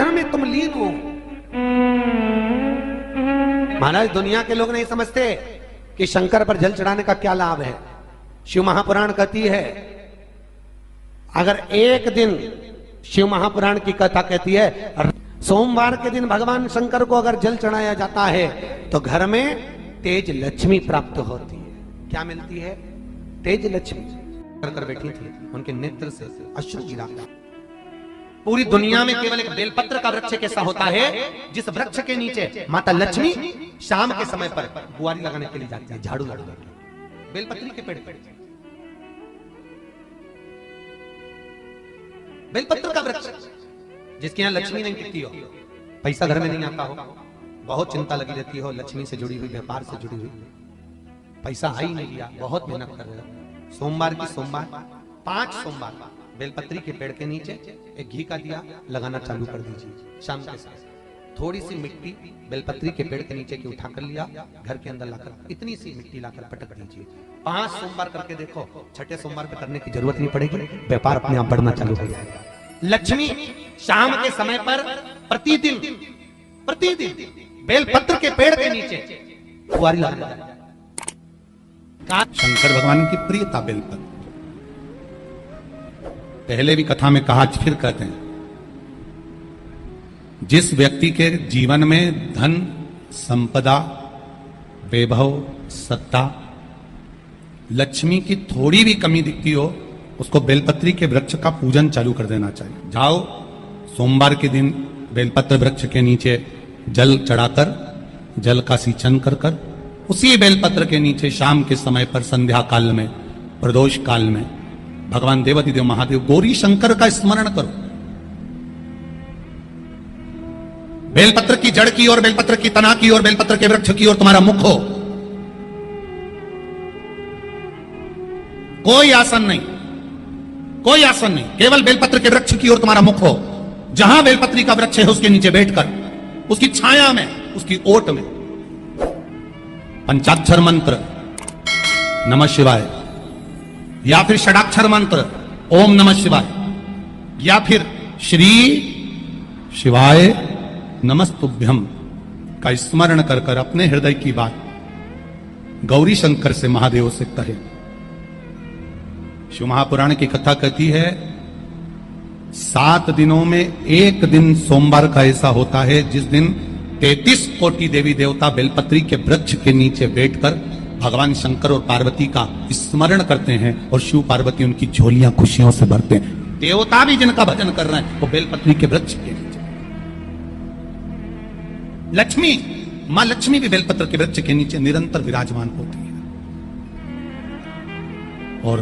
घर में तुम लीन हो। महाराज दुनिया के लोग नहीं समझते कि शंकर पर जल चढ़ाने का क्या लाभ है। शिव महापुराण कहती है, अगर एक दिन शिव महापुराण की कथा कहती है सोमवार के दिन भगवान शंकर को अगर जल चढ़ाया जाता है तो घर में तेज लक्ष्मी प्राप्त होती है। क्या मिलती है? तेज लक्ष्मी। कर बैठी थी, उनके नेत्र से अश्रु गिरा। पूरी दुनिया में केवल एक बेलपत्र का वृक्ष कैसा होता है जिस वृक्ष के नीचे माता लक्ष्मी शाम के समय पर बुआरी लगाने के लिए जाती है, झाड़ू लगाने के लिए। बेलपत्री के पेड़ पर बेलपत्र का वृक्ष, जिसके यहाँ लक्ष्मी नहीं टिकती हो, पैसा घर में नहीं आता हो, बहुत चिंता लगी रहती हो, लक्ष्मी से जुड़ी हुई, व्यापार से जुड़ी हुई, पैसा आ ही नहीं लिया, बहुत मेहनत कर रहे हो। सोमवार की सोमवार 5 सोमवार बेलपत्री के पेड़ के नीचे एक घी का दिया लगाना चालू कर दीजिए। शाम के समय थोड़ी सी मिट्टी बेलपत्री के पेड़ के नीचे की उठाकर लिया, घर के अंदर लाकर इतनी सी मिट्टी लाकर पटक दीजिए। 5 सोमवार करके देखो, छठे सोमवार पे करने की जरूरत नहीं पड़ेगी, व्यापार अपने आप बढ़ना चालू हो जाएगा। लक्ष्मी शाम के समय पर प्रतिदिन बेलपत्र के पेड़ के नीचे बुआरी लगाना। शंकर भगवान की प्रियता बेलपत्र। पहले भी कथा में कहा, फिर कहते हैं, जिस व्यक्ति के जीवन में धन, संपदा, वैभव, सत्ता, लक्ष्मी की थोड़ी भी कमी दिखती हो, उसको बेलपत्री के वृक्ष का पूजन चालू कर देना चाहिए। जाओ सोमवार के दिन बेलपत्र वृक्ष के नीचे जल चढ़ाकर, जल का सिंचन कर कर, उसी बेलपत्र के नीचे शाम के समय पर संध्या काल में, प्रदोष काल में भगवान देवाधिदेव महादेव गौरी शंकर का स्मरण करो। बेलपत्र की जड़ की ओर, बेलपत्र की तना की ओर, बेलपत्र के वृक्ष की ओर तुम्हारा मुख हो। कोई आसन नहीं, कोई आसन नहीं, केवल बेलपत्र के वृक्ष की ओर तुम्हारा मुख हो। जहां बेलपत्री का वृक्ष है उसके नीचे बैठकर, उसकी छाया में, उसकी ओट में पंचाक्षर मंत्र नमः शिवाय, या फिर षडाक्षर मंत्र ओम नमः शिवाय, या फिर श्री शिवाय नमस्तुभ्यम का स्मरण कर कर अपने हृदय की बात गौरी शंकर से, महादेव से कहे। शिव महापुराण की कथा कहती है 7 दिनों में एक दिन सोमवार का ऐसा होता है जिस दिन 33 कोटि देवी देवता बेलपत्री के वृक्ष के नीचे बैठकर भगवान शंकर और पार्वती का स्मरण करते हैं और शिव पार्वती उनकी झोलियां खुशियों से भरते हैं। देवता भी जिनका भजन कर रहे हैं वो बेलपत्री के वृक्ष के नीचे। लक्ष्मी, मां लक्ष्मी भी बेलपत्र के वृक्ष के नीचे निरंतर विराजमान होती है। और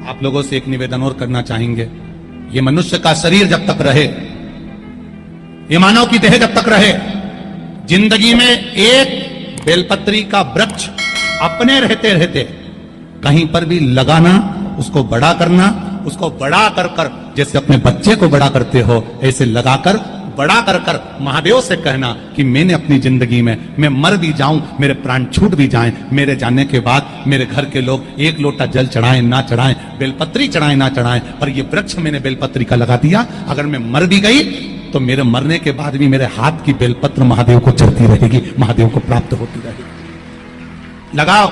आप लोगों से एक निवेदन और करना चाहेंगे, ये मनुष्य का शरीर जब तक रहे, ये मानव की देह जब तक रहे, जिंदगी में एक बेलपत्री का वृक्ष अपने रहते रहते कहीं पर भी लगाना, उसको बड़ा करना, उसको बड़ा कर कर जैसे अपने बच्चे को बड़ा करते हो ऐसे लगाकर बड़ा कर कर महादेव से कहना कि मैंने अपनी जिंदगी में, मैं मर भी जाऊं, मेरे प्राण छूट भी जाएं, मेरे जाने के बाद मेरे घर के लोग एक लोटा जल चढ़ाएं ना चढ़ाएं, बेलपत्री चढ़ाएं ना चढ़ाएं, पर ये वृक्ष मैंने बेलपत्री का लगा दिया, अगर मैं मर भी गई तो मेरे मरने के बाद भी मेरे हाथ की बेलपत्र महादेव को चढ़ती रहेगी, महादेव को प्राप्त होती रहेगी। लगाओ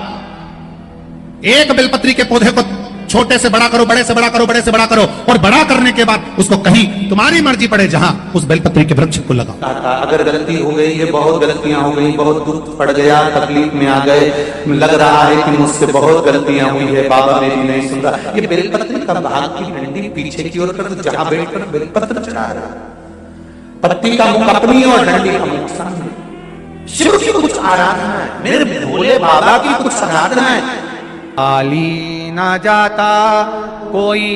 एक बेलपत्री के पौधे को, छोटे से बड़ा करो, बड़े से बड़ा करो, बड़े से बड़ा करो, और बड़ा करने के बाद उसको कहीं तुम्हारी मर्जी पड़े जहां उस बेलपत्री के वृक्ष को लगाओ। अगर गलती हो गई है, बहुत गलतियां हो गई, बहुत दुख पड़ गया, तकलीफ में आ गए, लग रहा है कि मुझसे बहुत गलतियां हुई है, बाबा मेरी नहीं सुन रहा, ये बेलपत्री का भाग की डंडी पीछे की ओर कर, जहां बैठकर बेलपत्र चढ़ा रहा, पत्ती का मुख अपनी और डंडी का मुख सामने। शिव की कुछ आराधना है, मेरे भोले बाबा की कुछ आराधना है। खाली ना जाता कोई,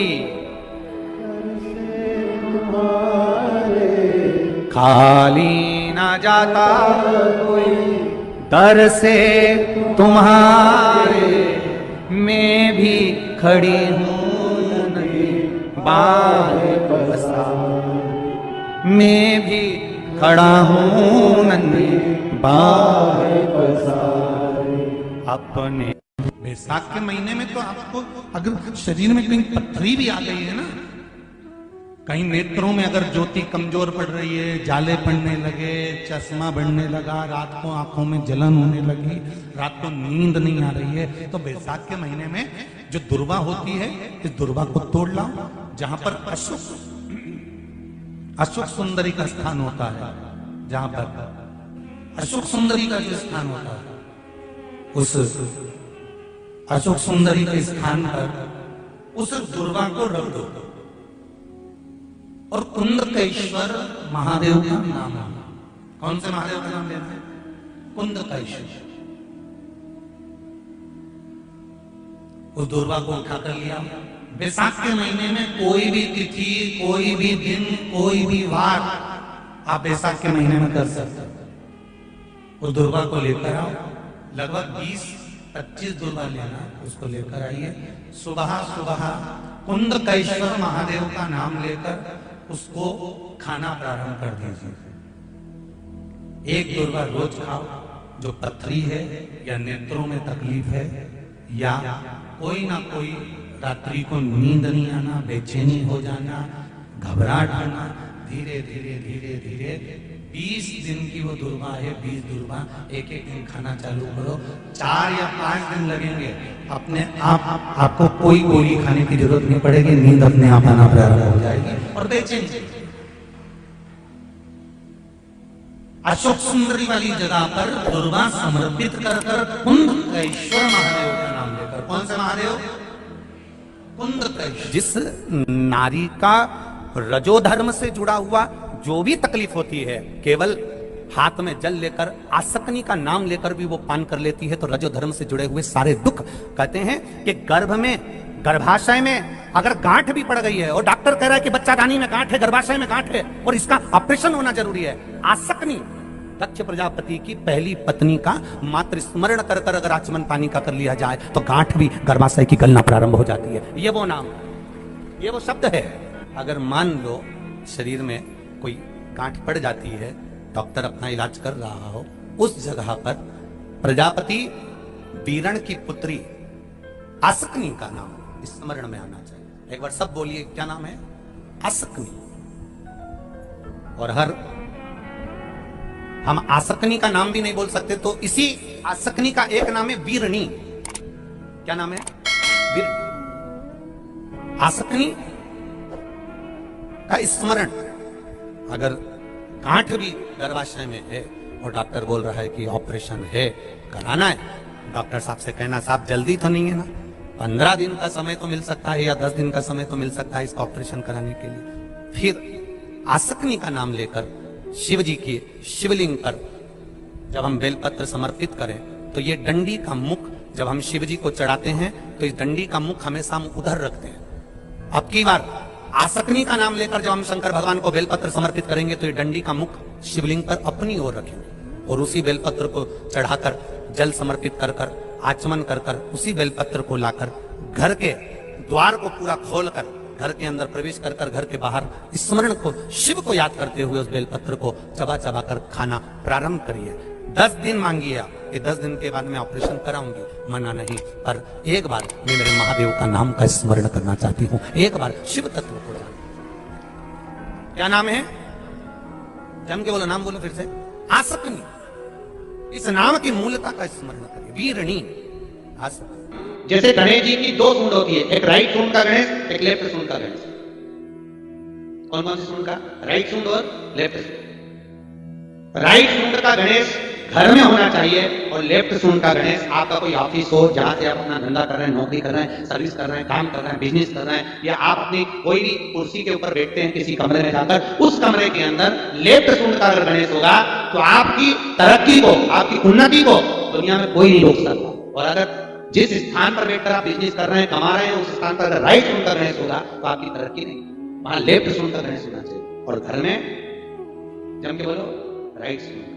खाली ना जाता कोई, दर से तुम्हारे मैं भी खड़ी हूं नहीं, बाहें पसार मैं भी खड़ा हूं नन्ही, बाहें पसार अपने। बैसाख के महीने में तो आपको अगर शरीर में कहीं पथरी भी आ गई है ना, कहीं नेत्रों में अगर ज्योति कमजोर पड़ रही है, जाले पड़ने लगे, चश्मा बढ़ने लगा, रात को आंखों में जलन होने लगी, रात को नींद नहीं आ रही है, तो बैसाख के महीने में जो दुर्वा होती है, इस दुर्वा को तोड़ लाओ। जहां पर अशुक सुंदरी का स्थान होता है, जहां पर अशुक सुंदरी का जो स्थान होता है, उस अशुक सुंदरी के स्थान पर उस दुर्वा को रख दो और कुंदकेश्वर महादेव का नाम है। कौन से महादेव का नाम लेना है? कुंदकेश्वर। उस दुर्वा को उठाकर लिया। बैसाख के महीने में कोई भी तिथि, कोई भी दिन, कोई भी वार आप बैसाख के महीने में कर सकते हो। उस दुर्वा को लेकर आओ, लगभग 20-25 दुर्वा लेना, उसको लेकर आइए। सुबह सुबह कुंदकेश्वर महादेव का नाम लेकर उसको खाना प्रारंभ कर दीजिए। एक दुर्वा रोज खाओ। जो पथरी है या नेत्रों में तकलीफ है या कोई ना कोई रात्रि को नींद नहीं आना, बेचैनी हो जाना, घबराहट होना, धीरे धीरे धीरे धीरे 20 दिन की वो दुर्वा है, 20 दुर्वा एक एक दिन खाना चालू करो। 4 या 5 दिन लगेंगे, अपने आप आपको कोई गोली खाने की जरूरत नहीं पड़ेगी, नींद अपने आप आना प्रारंभ हो जाएगी और बेचैनी। अशोक सुंदरी वाली जगह पर दुर्वा समर्पित कर कुंदकेश्वर महादेव का नाम लेकर। कौन से महादेव? कुंदकेश्वर। जिस नारी का रजोधर्म से जुड़ा हुआ जो भी तकलीफ होती है, केवल हाथ में जल लेकर, आसक्ति का नाम लेकर भी वो पान कर लेती है, तो रजोधर्म से जुड़े हुए सारे दुख, कहते हैं कि गर्भ में, गर्भाशय में अगर गांठ भी पड़ गई है और डॉक्टर कह रहा है कि बच्चादानी में गांठ है, गर्भाशय में गांठ है और इसका ऑपरेशन होना जरूरी है, आसक्ति दक्ष प्रजापति की पहली पत्नी का मात्र स्मरण कर कर अगर आचमन पानी का कर लिया जाए तो गांठ भी गर्भाशय की गलना प्रारंभ हो जाती है। ये वो नाम, ये वो शब्द है। अगर मान लो शरीर में कोई गांठ पड़ जाती है, डॉक्टर अपना इलाज कर रहा हो, उस जगह पर प्रजापति बीरण की पुत्री आसक्ति का नाम स्मरण में आना चाहिए। एक बार सब बोलिए, क्या नाम है? आसक्ति। और हम आसक्ति का नाम भी नहीं बोल सकते, तो इसी आसक्ति का एक नाम है बीरणी। क्या नाम है? बीरणी। आसक्ति का स्मरण। अगर गांठ भी गर्भाशय में है और डॉक्टर बोल रहा है कि ऑपरेशन है, कराना है, डॉक्टर साहब से कहना, साहब जल्दी तो नहीं है ना, 15 दिन का समय तो मिल सकता है या 10 दिन का समय तो मिल सकता है इसका ऑपरेशन कराने के लिए। फिर आसक्ति का नाम लेकर शिव जी की शिवलिंग पर जब हम बेलपत्र समर्पित करें तो ये डंडी का मुख जब हम शिव जी को चढ़ाते हैं तो इस डंडी का मुख हमेशा हम उधर रखते हैं। अब की बार आसक्ति का नाम लेकर जब हम शंकर भगवान को बेलपत्र समर्पित करेंगे तो ये डंडी का मुख शिवलिंग पर अपनी ओर रखेंगे और उसी बेलपत्र को चढ़ाकर जल समर्पित कर कर आचमन कर कर उसी बेलपत्र को लाकर घर के द्वार को पूरा खोलकर घर के अंदर प्रवेश कर कर घर के बाहर स्मरण को, शिव को याद करते हुए उस बेलपत्र को चबा चबा कर खाना प्रारंभ करिए। 10 दिन मांगिए आप, ये 10 दिन के बाद मैं ऑपरेशन कराऊंगी, मना नहीं, पर एक बार मैं मेरे महादेव का नाम का स्मरण करना चाहती हूँ, एक बार शिव तत्व को जान। क्या नाम है? जम के बोलो, नाम बोलो फिर से। आसक्ति। इस नाम की मूलता का स्मरण करिए। बीरणी आसक्ति। जैसे गणेश जी की 2 सूंड होती है, एक राइट सूंड का गणेश, एक लेफ्ट सूंड का गणेश। कौन कौन सी सूंड का? राइट सूंड और लेफ्ट सूंड। राइट सूंड का गणेश घर में होना चाहिए और लेफ्ट सूंड का गणेश आपका कोई ऑफिस हो, जहां से आप अपना धंधा कर रहे हैं, नौकरी कर रहे हैं, सर्विस कर रहे हैं, काम कर रहे हैं, बिजनेस कर रहे हैं, या आप अपनी कोई भी कुर्सी के ऊपर बैठते हैं किसी कमरे में जाकर, उस कमरे के अंदर लेफ्ट सूंड का अगर गणेश होगा तो आपकी तरक्की को, आपकी उन्नति को दुनिया में कोई नहीं रोक सकता। और अगर जिस स्थान पर बैठकर आप बिजनेस कर रहे हैं, कमा रहे हैं, उस स्थान पर अगर राइट सूंड का गणेश होगा तो आपकी तरक्की नहीं, वहां लेफ्ट सूंड का गणेश होना चाहिए। और घर में जम के बोलो, राइट सूंड।